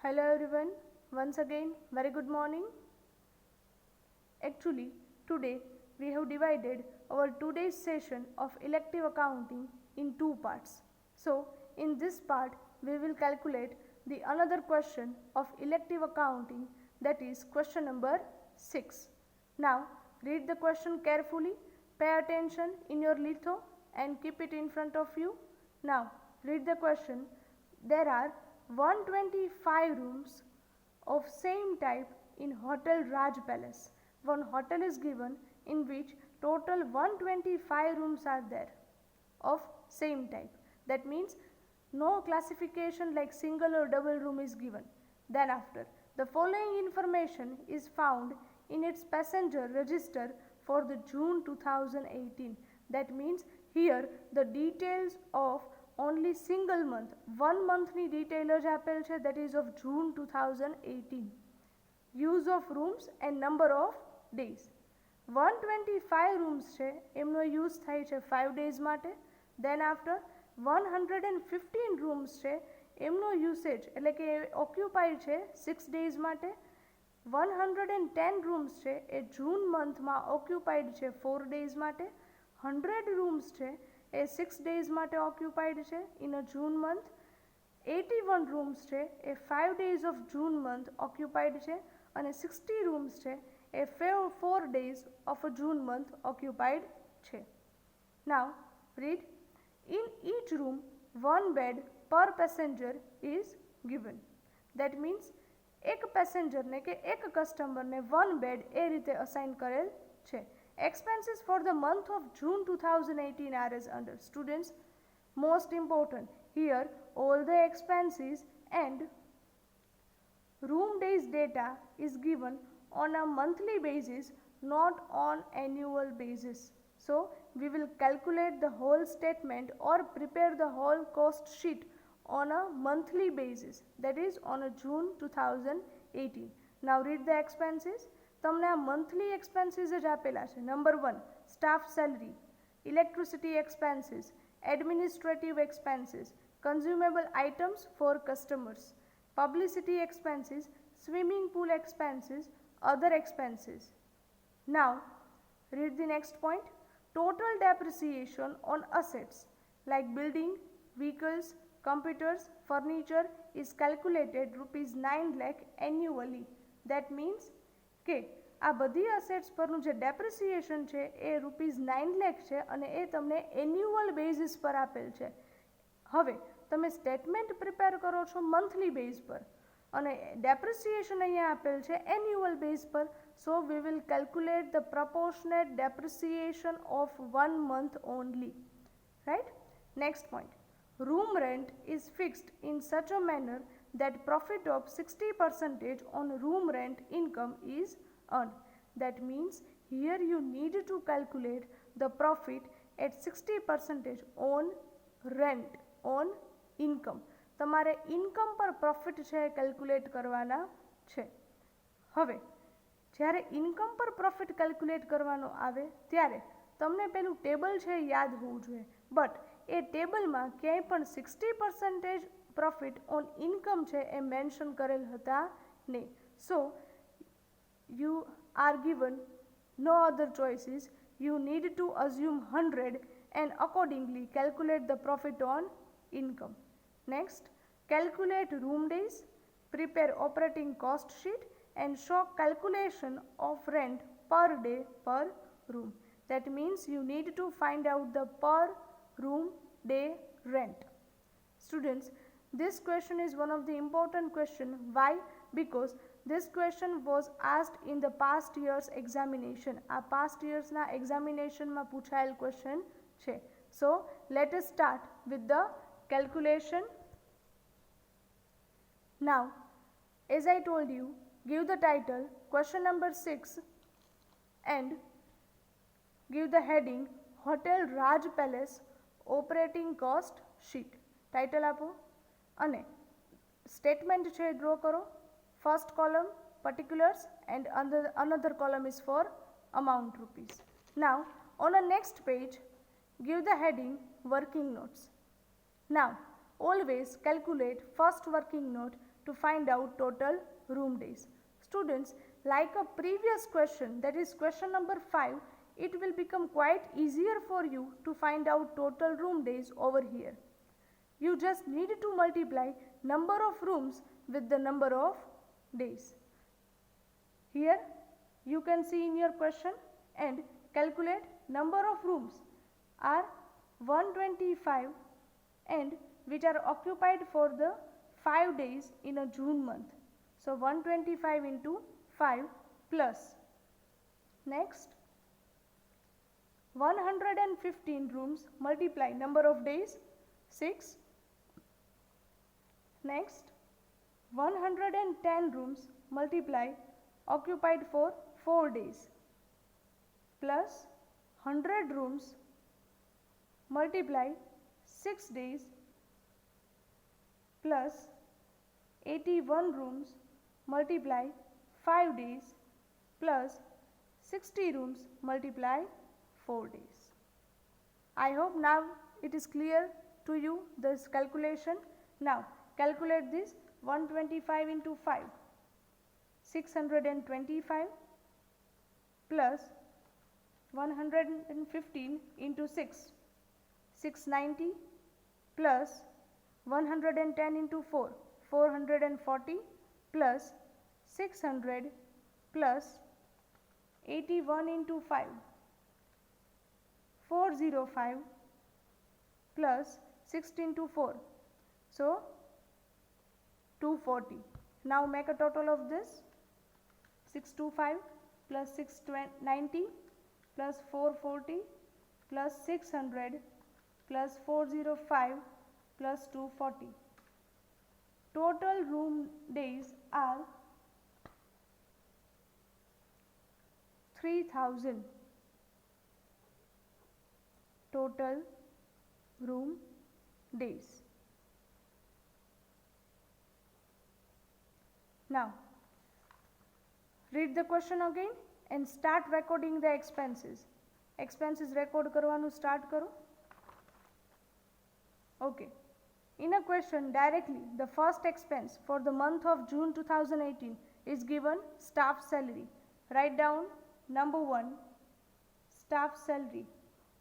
Hello everyone, once again very good morning. Actually today we have divided our today's session of elective accounting in two parts. So in this part we will calculate the another question of elective accounting, that is question number 6. Now read the question carefully, pay attention in your litho and keep it in front of you. Now read the question. There are 125 rooms of same type in Hotel Raj Palace. One hotel is given in which total 125 rooms are there of same type. That means no classification like single or double room is given. Then after, the following information is found in its passenger register for the June 2018. That means here the details of only single month, 1 monthની detail જ આપેલ છે, that is of June 2018. Use of rooms and number of days. 125 rooms છે એમનો use થાય છે 5 days માટે. Then after 115 rooms છે એમનો યુસેજ એટલે કે ઓક્યુપાઈડ છે 6 days માટે. 110 rooms છે એ જૂન મંથમાં ઓક્યુપાઈડ છે 4 days માટે. 100 rooms છે એ 6 days માટે ઓક્યુપાઈડ છે in a June month. 81 rooms છે એ 5 days of June month occupied છે અને 60 rooms છે એ 4 days of a June month occupied છે. Now read, in each room one bed per passenger is given. That means એક પેસેન્જરને કે એક કસ્ટમરને 1 બેડ એ રીતે અસાઇન કરેલ છે. Expenses for the month of June 2018 are as under. Students, most important here all the expenses and room days data is given on a monthly basis, not on annual basis. So we will calculate the whole statement or prepare the whole cost sheet on a monthly basis, that is on a June 2018. Now read the expenses. તમને આ monthly expenses જ આપેલા છે. Number 1 staff salary, electricity expenses, administrative expenses, consumable items for customers, publicity expenses, swimming pool expenses, other expenses. Now read the next point. Total depreciation on assets like building, vehicles, computers, furniture is calculated ₹9 lakh annually. That means કે આ બધી assets પરનું જે depreciation છે એ ₹9 લાખ છે અને એ તમને annual basis પર આપેલ છે. હવે તમે સ્ટેટમેન્ટ પ્રિપેર કરો છો મંથલી બેઝ પર અને ડેપ્રિસિએશન અહીંયા આપેલ છે એન્યુઅલ બેઝ પર. So we will calculate the proportionate depreciation of 1 month only. Right? Next point. Room rent is fixed in such a manner that profit of 60% on room rent income is earned. That means here you need to calculate the profit at 60% on rent, on income. તમારે income પર profit છે calculate કરવાના છે. હવે જ્યારે income પર profit calculate કરવાનો આવે ત્યારે તમને પેલું ટેબલ છે યાદ હોવું જોઈએ. બટ એ ટેબલમાં ક્યાંય પણ 60% પ્રોફિટ ઓન ઇન્કમ છે એ મેન્શન કરેલ હતા નહીં. સો you are given no other choices. You need to assume 100 and accordingly calculate the profit on income. Next, calculate room days, prepare operating cost sheet and show calculation of rent per day per room. That means you need to find out the per room day rent. Students, this question is one of the important question. Why? Because this question was asked in the past year's examination. આ past years ના examination માં પૂછાયેલ question છે. So let us start with the calculation. Now as I told you, give the title question number 6 and give the heading Hotel Raj Palace operating cost sheet. Title આપો અને statement છે draw કરો. First column particulars and another column is for amount rupees. Now on the next page give the heading working notes. Now always calculate first working note to find out total room days. Students, like a previous question, that is question number 5, it will become quite easier for you to find out total room days over here. You just need to multiply number of rooms with the number of days. Here you can see in your question and calculate number of rooms are 125 and which are occupied for the 5 days in a June month. So 125 into 5 plus next 115 rooms multiply number of days 6. Next 110 rooms multiply occupied for 4 days plus 100 rooms multiply 6 days plus 81 rooms multiply 5 days plus 60 rooms multiply 4 days. I hope now it is clear to you this calculation. Now calculate this 125 into 5, 625 plus 115 into 6, 690 plus 110 into 4, 440 plus 600 plus 81 into 5, 405 plus 16 into 4, so 240. Now make a total of this 625 plus 690 plus 440 plus 600 plus 405 plus 240. Total room days are 3000. Total room days. Now read the question again and start recording the expenses. Expenses record करवानु start करो. Okay. In a question directly, the first expense for the month of June 2018 is given staff salary. Write down number 1 staff salary.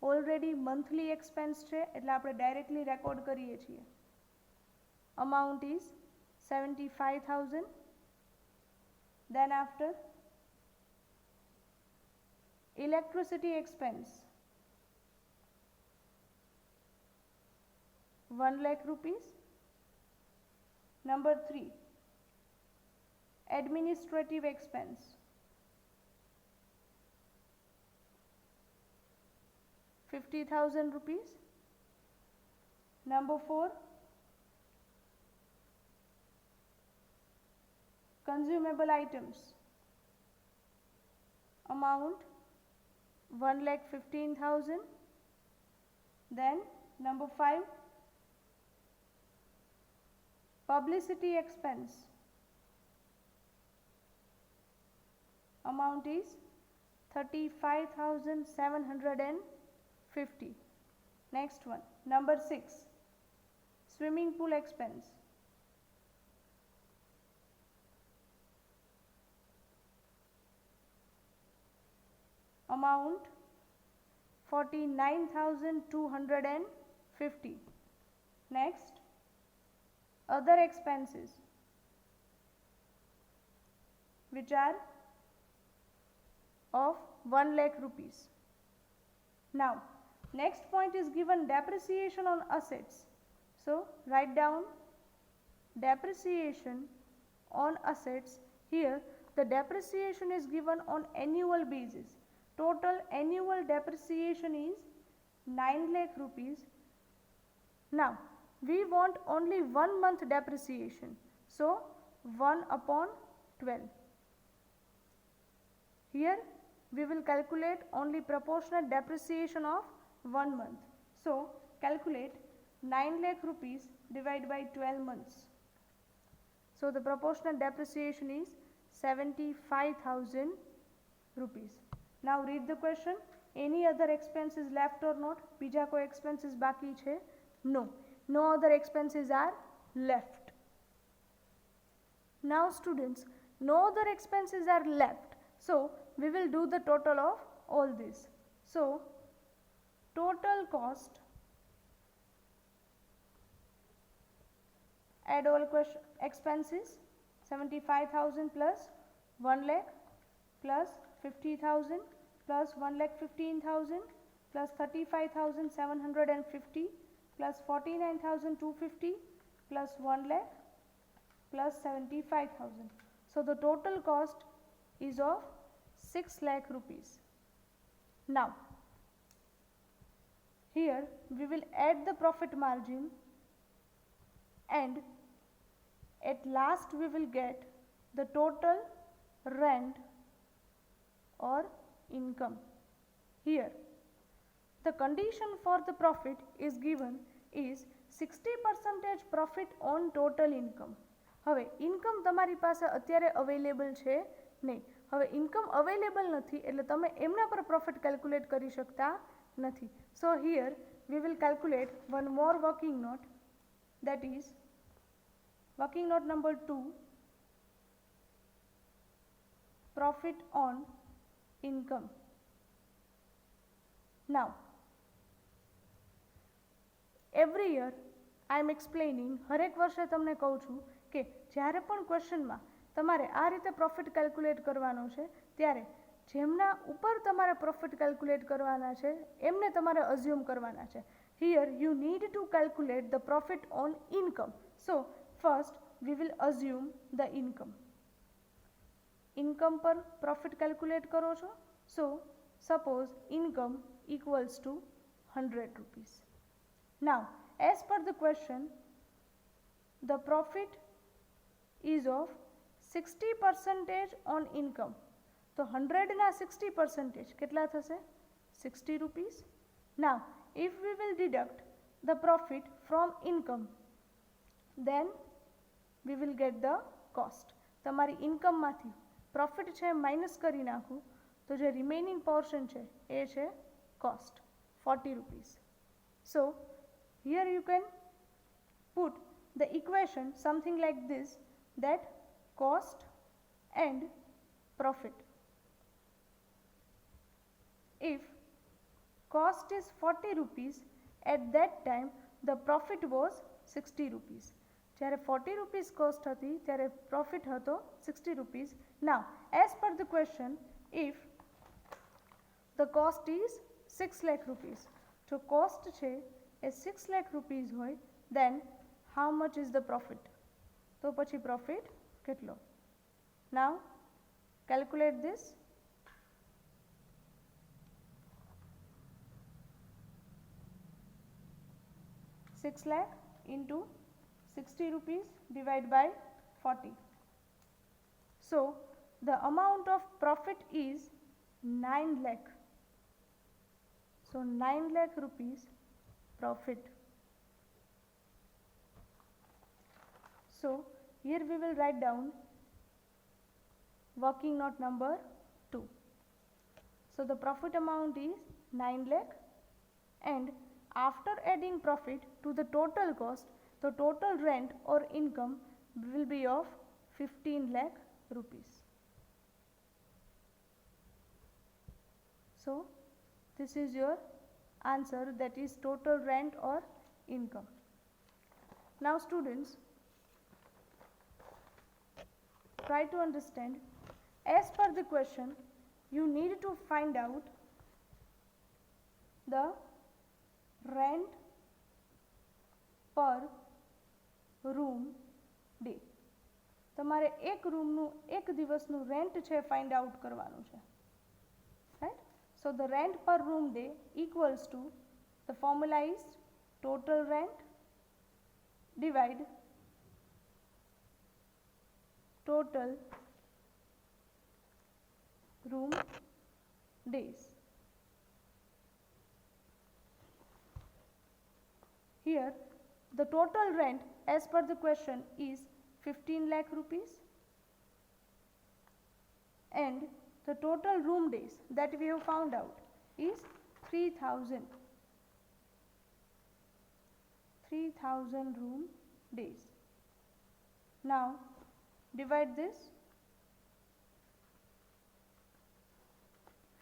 Already monthly expense છે એટલે આપણે directly record કરીએ છીએ. Amount is 75,000. Then after electricity expense 1 lakh rupees. Number 3 administrative expense 50,000 rupees. Number 4 consumable items amount 1,15,000. Then number 5 publicity expense amount is 35,750. Next one number 6 swimming pool expense amount 49,250. Next other expenses which are of 1 lakh rupees. Now next point is given depreciation on assets. So write down depreciation on assets. Here the depreciation is given on annual basis. Total annual depreciation is 9 lakh rupees. Now we want only 1 month depreciation. So 1 upon 12. Here we will calculate only proportionate depreciation of 1 month. So calculate 9 lakh rupees divided by 12 months. So the proportionate depreciation is 75,000 rupees. Now read the question. Any other expenses left or not? બીજા કોઈ expenses બાકી છે? No. No other expenses are left. Now students, no other expenses are left. So we will do the total of all this. So total cost, add all expenses, 75,000 plus 1 lakh plus 50,000 plus 1,15,000 plus 35,750 plus 49,250 plus 1 lakh plus 75,000. So the total cost is of 6 lakh rupees. Now here we will add the profit margin, and at last we will get the total rent or income. Here the condition for the profit is given is 60% profit on total income. હવે income તમારી પાસે અત્યારે available છે નહીં. હવે income available નથી એટલે તમે એમના પર પ્રોફિટ કેલ્ક્યુલેટ કરી શકતા નથી. સો here we will calculate one more working note, that is working note number 2, profit on income. Now every year I am explaining, હરેક વર્ષે તમને કહું છું કે જ્યારે પણ ક્વેશ્ચનમાં તમારે આ રીતે પ્રોફિટ કેલ્ક્યુલેટ કરવાનો છે ત્યારે જેમના ઉપર તમારે પ્રોફિટ કેલ્ક્યુલેટ કરવાના છે એમને તમારે અઝ્યુમ કરવાના છે. Here you need to calculate the profit on income. So first we will assume the income. Income પર profit calculate કરો છો. So suppose income equals to 100 rupees. Now as per the question, the profit is of 60% on income. તો 100 ના 60% કેટલા થશે? 60 rupees. Now if we will deduct the profit from income, then we will get the cost. તમારી income માંથી profit છે minus કરી નાખું તો જે remaining portion છે એ છે cost, 40 rupees. So here you can put the equation something like this, that cost and profit. If cost is 40 rupees, at that time the profit was 60 rupees. જ્યારે 40 rupees cost હતી ત્યારે profit હતો 60 rupees. Now as per the question, if the cost is 6 lakh rupees, so cost છે એ 6 lakh rupees હોય, then how much is the profit? તો પછી profit કેટલો? Now calculate this. Six lakh into 60 rupees divided by 40. So the amount of profit is 9 lakh. So 9 lakh rupees profit. So here we will write down working note number 2. So the profit amount is 9 lakh, and after adding profit to the total cost, the total rent or income will be of 15 lakh rupees. So this is your answer, that is total rent or income. Now students, try to understand, as per the question you need to find out the rent per room day. તમારે એક રૂમનું એક દિવસનું rent છે find out કરવાનું છે, right? So the rent પર room day equals to the formula is total rent divide total room days. Here the total rent as per the question is 15 lakh rupees, and the total room days that we have found out is 3,000 room days. Now divide this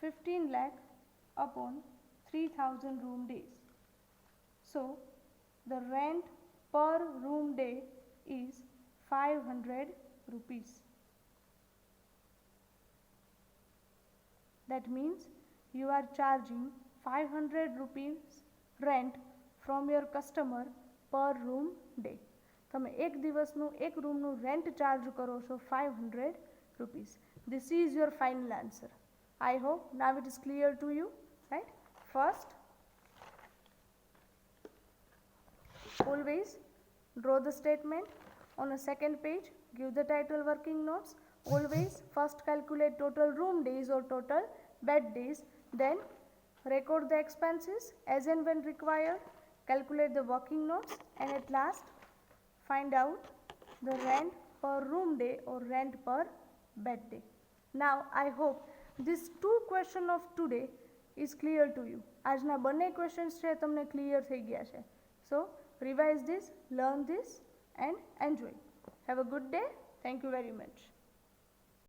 15 lakh upon 3000 room days. So the rent per room day is 500 rupees. That means you are charging 500 rupees rent from your customer per room day. તમે એક દિવસનું એક રૂમનું rent charge કરો છો 500 rupees. This is your final answer. I hope now it is clear to you, right? First, always draw the statement on a second page, give the title working notes. Always first calculate total room days or total bed days, then record the expenses as and when required, calculate the working notes, and at last find out the rent per room day or rent per bed day. Now I hope this two question of today is clear to you. આજના બંને questions છે તમને clear થઈ ગયા છે. So revise this, learn this and enjoy. Have a good day. Thank you very much.